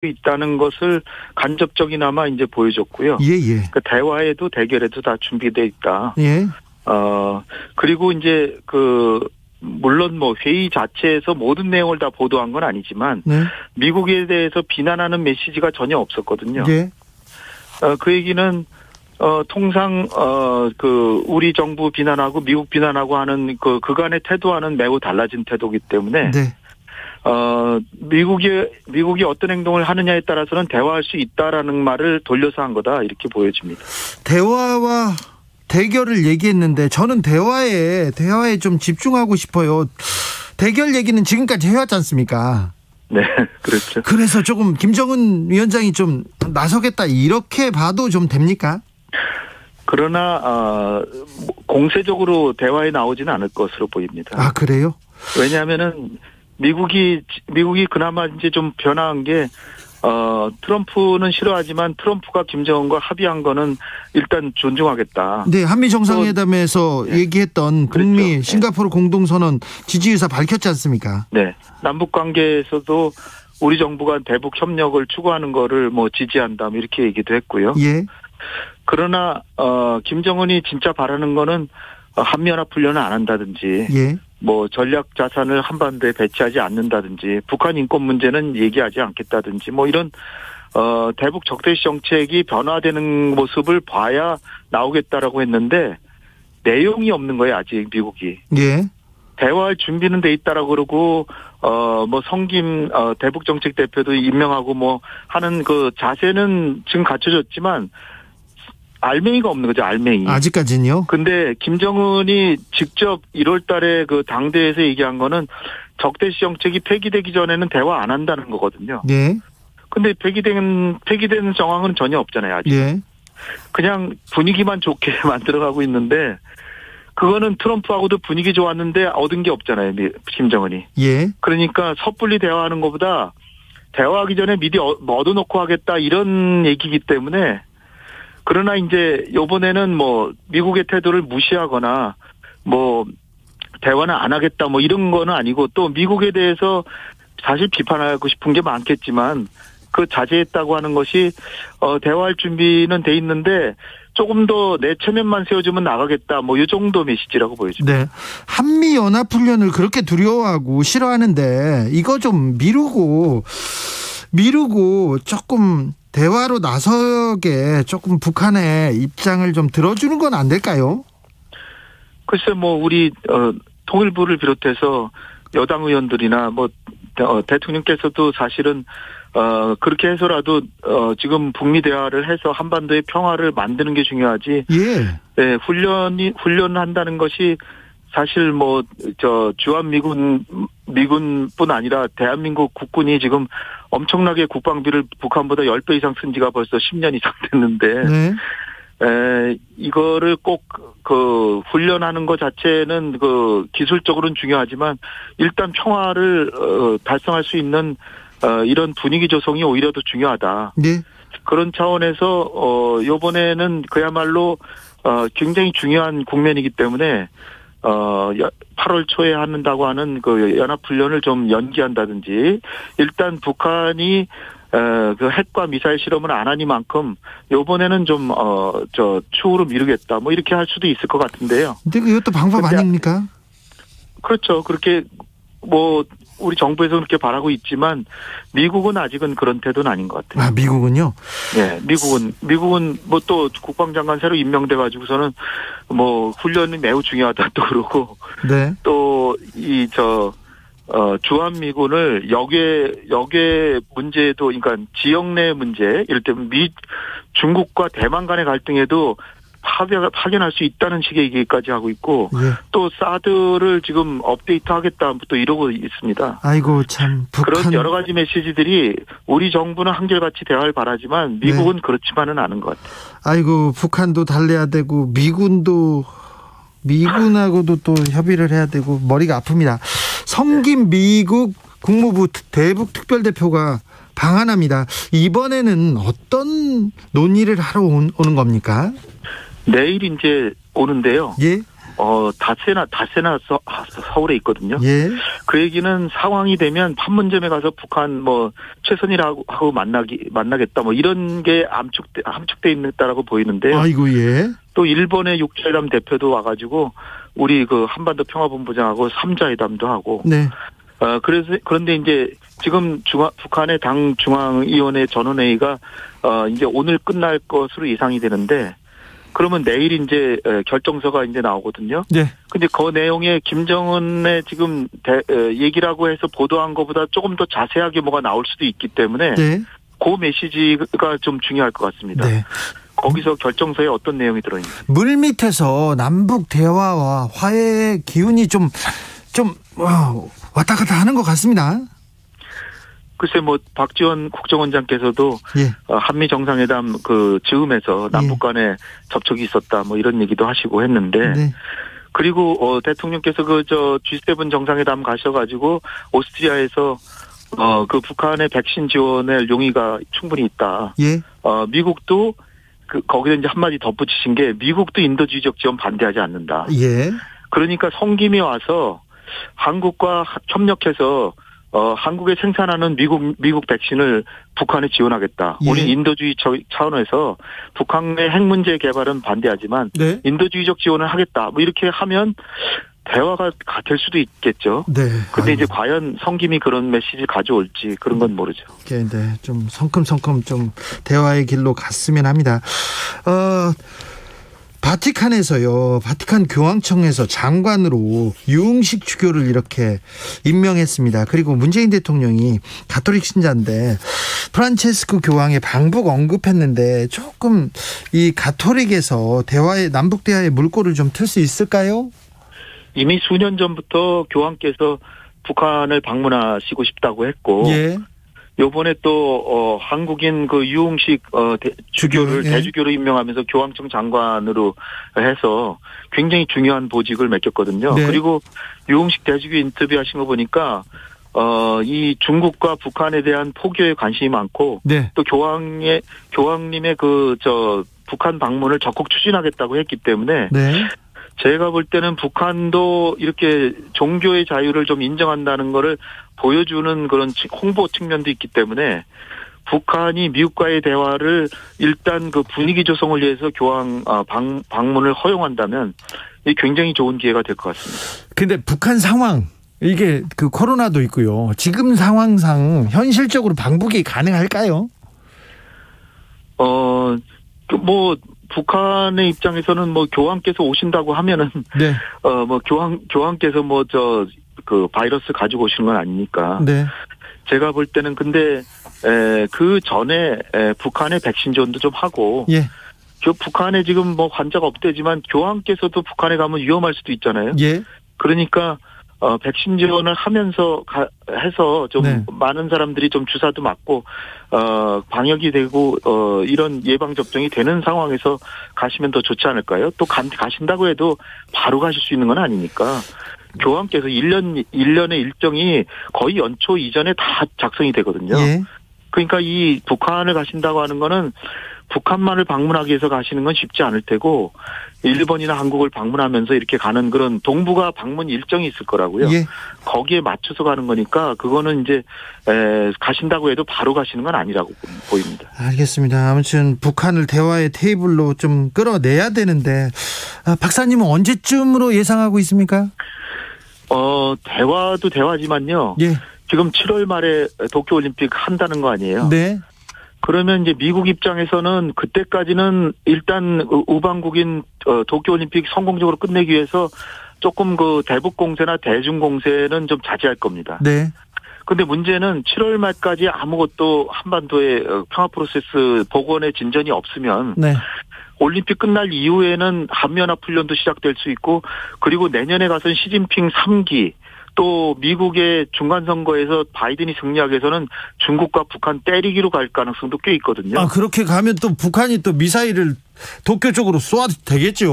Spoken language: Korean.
있다는 것을 간접적이나마 이제 보여줬고요. 예. 그 대화에도 대결에도 다 준비돼 있다. 예. 그리고 이제 물론 뭐 회의 자체에서 모든 내용을 다 보도한 건 아니지만 네. 미국에 대해서 비난하는 메시지가 전혀 없었거든요. 예. 그 얘기는 통상 우리 정부 비난하고 미국 비난하고 하는 그간의 태도와는 매우 달라진 태도이기 때문에 네. 미국이 어떤 행동을 하느냐에 따라서는 대화할 수 있다라는 말을 돌려서 한 거다 이렇게 보여집니다. 대화와 대결을 얘기했는데 저는 대화에 좀 집중하고 싶어요. 대결 얘기는 지금까지 해왔지 않습니까? 네, 그렇죠. 그래서 조금 김정은 위원장이 좀 나서겠다 이렇게 봐도 좀 됩니까? 그러나 공세적으로 대화에 나오지는 않을 것으로 보입니다. 아, 그래요? 왜냐하면은 미국이 그나마 이제 좀 변화한 게 트럼프는 싫어하지만 트럼프가 김정은과 합의한 거는 일단 존중하겠다. 네, 한미 정상회담에서 얘기했던 북미 그렇죠. 싱가포르 공동선언 지지 의사 밝혔지 않습니까? 네, 남북 관계에서도 우리 정부가 대북 협력을 추구하는 거를 뭐 지지한다 이렇게 얘기도 했고요. 예. 그러나 김정은이 진짜 바라는 거는 한미연합훈련을 안 한다든지. 예. 뭐 전략 자산을 한반도에 배치하지 않는다든지 북한 인권 문제는 얘기하지 않겠다든지 뭐 이런 대북 적대시 정책이 변화되는 모습을 봐야 나오겠다라고 했는데 내용이 없는 거예요 아직 미국이. 예. 대화할 준비는 돼 있다라고 그러고 뭐 성김 대북 정책 대표도 임명하고 뭐 하는 그 자세는 지금 갖춰졌지만 알맹이가 없는 거죠, 알맹이. 아직까지는요? 근데 김정은이 직접 1월 달에 그 당대에서 얘기한 거는 적대시 정책이 폐기되기 전에는 대화 안 한다는 거거든요. 예. 근데 폐기된 정황은 전혀 없잖아요, 아직. 예. 그냥 분위기만 좋게 만들어가고 있는데 그거는 트럼프하고도 분위기 좋았는데 얻은 게 없잖아요, 김정은이. 예. 그러니까 섣불리 대화하는 것보다 대화하기 전에 미리 얻어놓고 하겠다 이런 얘기이기 때문에 그러나 이제 요번에는 뭐 미국의 태도를 무시하거나 뭐 대화는 안 하겠다 뭐 이런 거는 아니고 또 미국에 대해서 사실 비판하고 싶은 게 많겠지만 그 자제했다고 하는 것이 대화할 준비는 돼 있는데 조금 더 내 체면만 세워주면 나가겠다 뭐 이 정도 메시지라고 보여집니다. 네. 한미 연합 훈련을 그렇게 두려워하고 싫어하는데 이거 좀 미루고 조금 대화로 나서게 조금 북한의 입장을 좀 들어주는 건 안 될까요? 글쎄 뭐 우리 통일부를 비롯해서 여당 의원들이나 뭐 대통령께서도 사실은 그렇게 해서라도 지금 북미 대화를 해서 한반도의 평화를 만드는 게 중요하지. 예. 네, 훈련한다는 것이 사실 뭐 주한 미군뿐 아니라 대한민국 국군이 지금 엄청나게 국방비를 북한보다 10배 이상 쓴 지가 벌써 10년 이상 됐는데 네. 이거를 꼭 훈련하는 것 자체는 기술적으로는 중요하지만 일단 평화를 달성할 수 있는 이런 분위기 조성이 오히려 더 중요하다. 네. 그런 차원에서 요번에는 그야말로 굉장히 중요한 국면이기 때문에 8월 초에 한다고 하는 그 연합훈련을 좀 연기한다든지 일단 북한이 그 핵과 미사일 실험을 안 하니만큼 요번에는 좀 추후로 미루겠다 뭐 이렇게 할 수도 있을 것 같은데요. 근데 그것도 방법 아닙니까? 그렇죠. 그렇게 뭐 우리 정부에서 그렇게 바라고 있지만 미국은 아직은 그런 태도는 아닌 것 같아요. 아, 미국은요? 네, 미국은 뭐 또 국방장관 새로 임명돼 가지고서는 뭐 훈련이 매우 중요하다 또 그러고 네. 또 주한미군을 역의 문제도 그러니까 지역 내 문제 이를테면 중국과 대만 간의 갈등에도 파견할 수 있다는 식의 얘기까지 하고 있고 예. 또 사드를 지금 업데이트하겠다 또 이러고 있습니다. 아이고 참 북한 그런 여러 가지 메시지들이 우리 정부는 한결같이 대화를 바라지만 미국은 네. 그렇지만은 않은 것 같아요. 아이고 북한도 달래야 되고 미군하고도 또 협의를 해야 되고 머리가 아픕니다. 성김 미국 국무부 대북 특별대표가 방한합니다. 이번에는 어떤 논의를 하러 오는 겁니까? 내일 이제 오는데요. 예. 다세나 서울에 있거든요. 예. 그 얘기는 상황이 되면 판문점에 가서 북한 최선이라고 하고 만나겠다 이런 게 함축돼 있다라고 보이는데요. 아이고, 예. 또 일본의 육자회담 대표도 와가지고 우리 그 한반도 평화본부장하고 3자회담도 하고. 네. 그런데 이제 지금 북한의 당 중앙위원회 전원회의가 이제 오늘 끝날 것으로 예상이 되는데, 그러면 내일 이제 결정서가 이제 나오거든요. 네. 근데 그 내용에 김정은의 지금 얘기라고 해서 보도한 것보다 조금 더 자세하게 뭐가 나올 수도 있기 때문에 네. 그 메시지가 좀 중요할 것 같습니다. 네. 거기서 결정서에 어떤 내용이 들어있는지. 물 밑에서 남북 대화와 화해의 기운이 좀 왔다 갔다 하는 것 같습니다. 글쎄 박지원 국정원장께서도 예. 한미 정상회담 즈음에서 남북 간에 접촉이 있었다 이런 얘기도 하시고 했는데. 네. 그리고 대통령께서 G7 정상회담 가셔가지고 오스트리아에서 북한의 백신 지원의 용의가 충분히 있다. 예. 미국도 거기서 이제 한마디 덧붙이신 게, 미국도 인도주의적 지원 반대하지 않는다. 예. 그러니까 성김이 와서 한국과 협력해서 한국에 생산하는 미국 백신을 북한에 지원하겠다. 예. 우리 인도주의 차원에서 북한의 핵 문제 개발은 반대하지만 네. 인도주의적 지원을 하겠다. 이렇게 하면 대화가 될 수도 있겠죠. 네. 근데 이제 과연 성김이 그런 메시지를 가져올지 그런 건 모르죠. 네. 좀 성큼성큼 좀 대화의 길로 갔으면 합니다. 바티칸에서요, 바티칸 교황청에서 장관으로 유흥식 주교를 이렇게 임명했습니다. 그리고 문재인 대통령이 가톨릭 신자인데 프란체스코 교황의 방북 언급했는데, 조금 이 가톨릭에서 남북 대화의 물꼬를 좀 틀 수 있을까요? 이미 수년 전부터 교황께서 북한을 방문하시고 싶다고 했고, 예. 요번에 또 한국인 유흥식 주교를 예. 대주교로 임명하면서 교황청 장관으로 해서 굉장히 중요한 보직을 맡겼거든요. 네. 그리고 유흥식 대주교 인터뷰하신 거 보니까 이 중국과 북한에 대한 포교에 관심이 많고, 네. 또 교황님의 북한 방문을 적극 추진하겠다고 했기 때문에. 네. 제가 볼 때는 북한도 이렇게 종교의 자유를 좀 인정한다는 거를 보여주는 그런 홍보 측면도 있기 때문에, 북한이 미국과의 대화를 일단 분위기 조성을 위해서 교황 방문을 허용한다면 이게 굉장히 좋은 기회가 될 것 같습니다. 근데 북한 상황, 이게 코로나도 있고요. 지금 상황상 현실적으로 방북이 가능할까요? 북한의 입장에서는 교황께서 오신다고 하면은, 네. 교황께서 바이러스 가지고 오시는 건 아니니까. 네. 제가 볼 때는 근데, 그 전에, 북한의 백신 지원도 좀 하고. 예. 북한에 지금 환자가 없대지만 교황께서도 북한에 가면 위험할 수도 있잖아요. 예. 그러니까, 백신 지원을 하면서 해서 좀 네. 많은 사람들이 좀 주사도 맞고 방역이 되고 이런 예방 접종이 되는 상황에서 가시면 더 좋지 않을까요? 또 가신다고 해도 바로 가실 수 있는 건 아니니까. 교황께서 1년의 일정이 거의 연초 이전에 다 작성이 되거든요. 예. 그러니까 이 북한을 가신다고 하는 거는 북한만을 방문하기 위해서 가시는 건 쉽지 않을 테고, 일본이나 한국을 방문하면서 이렇게 가는 그런 동북아 방문 일정이 있을 거라고요. 예. 거기에 맞춰서 가는 거니까 그거는 이제 가신다고 해도 바로 가시는 건 아니라고 보입니다. 알겠습니다. 아무튼 북한을 대화의 테이블로 좀 끌어내야 되는데, 박사님은 언제쯤으로 예상하고 있습니까? 대화도 대화지만요. 예. 지금 7월 말에 도쿄올림픽 한다는 거 아니에요? 네. 그러면 이제 미국 입장에서는 그때까지는 일단 우방국인 도쿄올림픽 성공적으로 끝내기 위해서 조금 대북 공세나 대중 공세는 좀 자제할 겁니다. 네. 근데 문제는 7월 말까지 아무것도 한반도의 평화 프로세스 복원의 진전이 없으면, 네. 올림픽 끝날 이후에는 한미연합훈련도 시작될 수 있고, 그리고 내년에 가서는 시진핑 3기, 또 미국의 중간선거에서 바이든이 승리하기 위해서는 중국과 북한 때리기로 갈 가능성도 꽤 있거든요. 그렇게 가면 또 북한이 또 미사일을 도쿄 쪽으로 쏘아도 되겠죠.